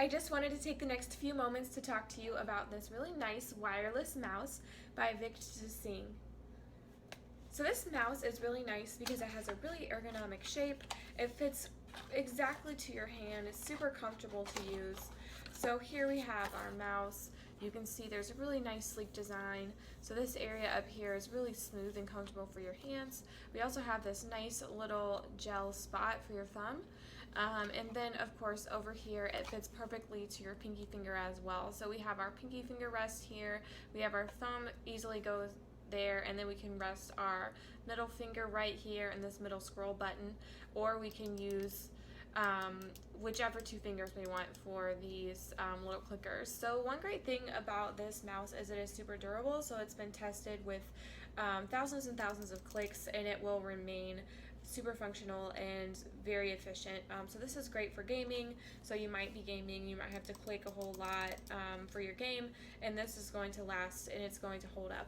I just wanted to take the next few moments to talk to you about this really nice wireless mouse by VicTsing. So this mouse is really nice because it has a really ergonomic shape. It fits exactly to your hand. It's super comfortable to use. So here we have our mouse. You can see there's a really nice sleek design. So this area up here is really smooth and comfortable for your hands. We also have this nice little gel spot for your thumb. And then of course over here it fits perfectly to your pinky finger as well. So we have our pinky finger rest here. We have our thumb easily goes there, and then we can rest our middle finger right here in this middle scroll button, or we can use whichever two fingers we want for these little clickers. So one great thing about this mouse is it is super durable, so it's been tested with thousands and thousands of clicks, and it will remain super functional and very efficient. So this is great for gaming. So you might be gaming, you might have to click a whole lot for your game, and this is going to last and it's going to hold up.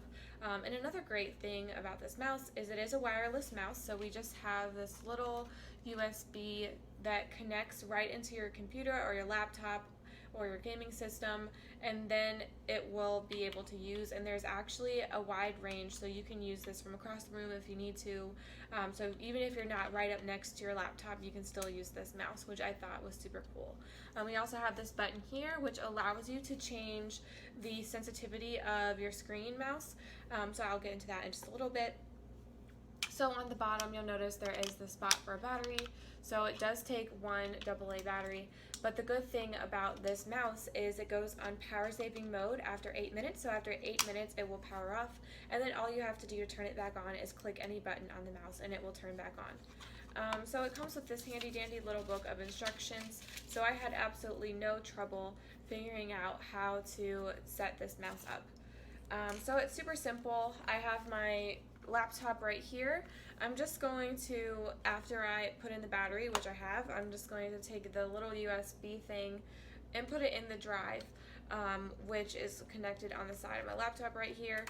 And another great thing about this mouse is it is a wireless mouse, so we just have this little USB that connects right into your computer or your laptop or your gaming system, and then it will be able to use, and there's actually a wide range, so you can use this from across the room if you need to. So even if you're not right up next to your laptop, you can still use this mouse, which I thought was super cool. We also have this button here which allows you to change the sensitivity of your screen mouse, so I'll get into that in just a little bit. So on the bottom you'll notice there is the spot for a battery, so it does take one AA battery, but the good thing about this mouse is it goes on power saving mode after 8 minutes, so after 8 minutes it will power off, and then all you have to do to turn it back on is click any button on the mouse and it will turn back on. So it comes with this handy dandy little book of instructions, so I had absolutely no trouble figuring out how to set this mouse up. So it's super simple. I have my laptop right here. I'm just going to, after I put in the battery, which I have, I'm just going to take the little USB thing and put it in the drive, which is connected on the side of my laptop right here.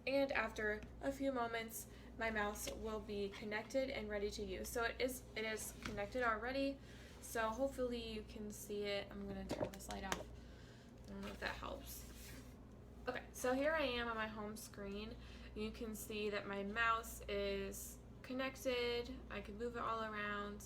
And after a few moments, my mouse will be connected and ready to use. So it is connected already, so hopefully you can see it. I'm going to turn this light off. I don't know if that helps. Okay, so here I am on my home screen. You can see that my mouse is connected. I can move it all around.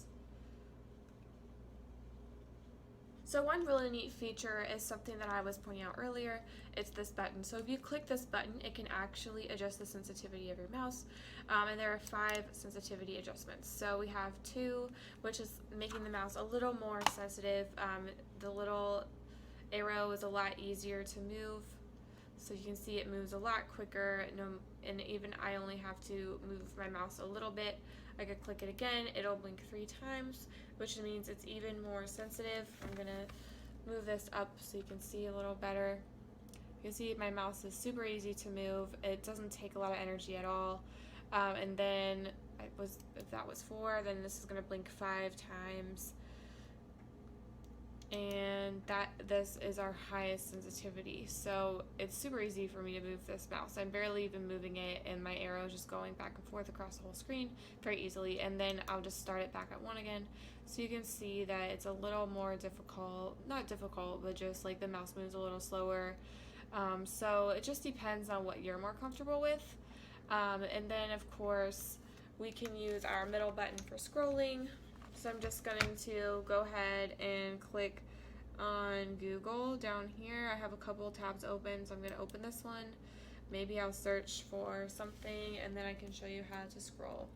So one really neat feature is something that I was pointing out earlier. It's this button. So if you click this button, it can actually adjust the sensitivity of your mouse. And there are 5 sensitivity adjustments. So we have 2, which is making the mouse a little more sensitive. The little arrow is a lot easier to move. So you can see it moves a lot quicker, and even I only have to move my mouse a little bit. I could click it again, it'll blink 3 times, which means it's even more sensitive. I'm gonna move this up so you can see a little better. You can see my mouse is super easy to move. It doesn't take a lot of energy at all. And then if that was 4, then this is gonna blink 5 times. And this is our highest sensitivity, so it's super easy for me to move this mouse. I'm barely even moving it, and my arrow is just going back and forth across the whole screen very easily, and then I'll just start it back at 1 again. So you can see that it's a little more difficult, not difficult, but just like the mouse moves a little slower. So it just depends on what you're more comfortable with. And then of course we can use our middle button for scrolling. So I'm just going to go ahead and click on Google down here. I have a couple tabs open, so I'm going to open this one. Maybe I'll search for something and then I can show you how to scroll.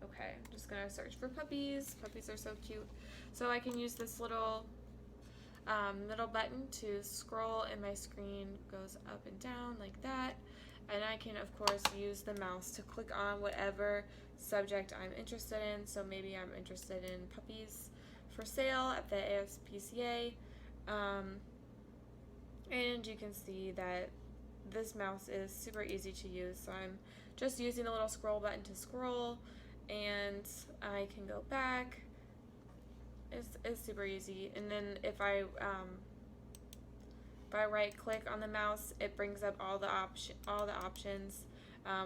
Okay, I'm just going to search for puppies. Puppies are so cute. So I can use this little middle button to scroll, and my screen goes up and down like that. And I can of course use the mouse to click on whatever subject I'm interested in. So maybe I'm interested in puppies for sale at the ASPCA, and you can see that this mouse is super easy to use. So I'm just using the little scroll button to scroll, and I can go back. It's super easy. And then if I right click on the mouse, it brings up all the options.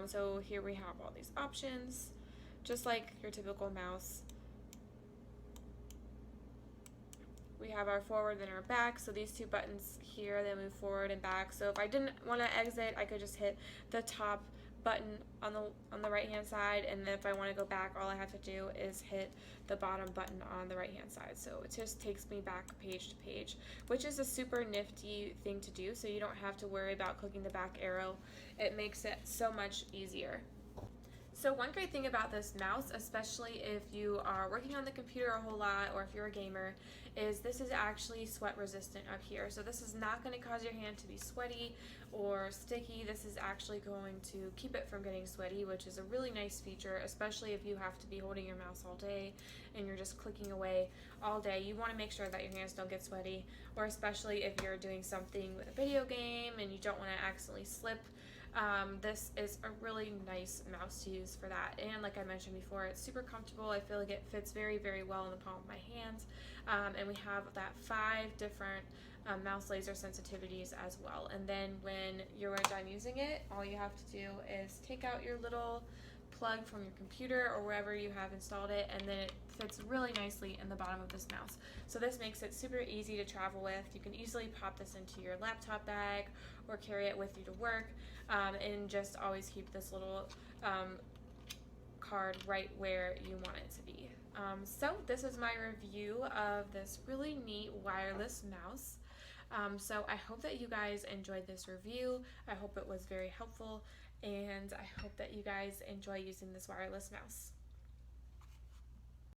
So here we have all these options, just like your typical mouse. we have our forward and our back. So these two buttons here, they move forward and back. So if I didn't want to exit, I could just hit the top button on the right hand side, and then if I want to go back, all I have to do is hit the bottom button on the right hand side. So it just takes me back page to page, which is a super nifty thing to do, so you don't have to worry about clicking the back arrow. It makes it so much easier. So one great thing about this mouse, especially if you are working on the computer a whole lot or if you're a gamer, is this is actually sweat resistant up here. So this is not going to cause your hand to be sweaty or sticky. This is actually going to keep it from getting sweaty, which is a really nice feature, especially if you have to be holding your mouse all day and you're just clicking away all day. You want to make sure that your hands don't get sweaty, or especially if you're doing something with a video game and you don't want to accidentally slip. This is a really nice mouse to use for that, and like I mentioned before, it's super comfortable. I feel like it fits very, very well in the palm of my hands, and we have that 5 different mouse laser sensitivities as well. And then when you're done using it, all you have to do is take out your little plug from your computer or wherever you have installed it, and then it fits really nicely in the bottom of this mouse. So this makes it super easy to travel with. You can easily pop this into your laptop bag or carry it with you to work, and just always keep this little card right where you want it to be. So this is my review of this really neat wireless mouse. So I hope that you guys enjoyed this review. I hope it was very helpful, and I hope that you guys enjoy using this wireless mouse.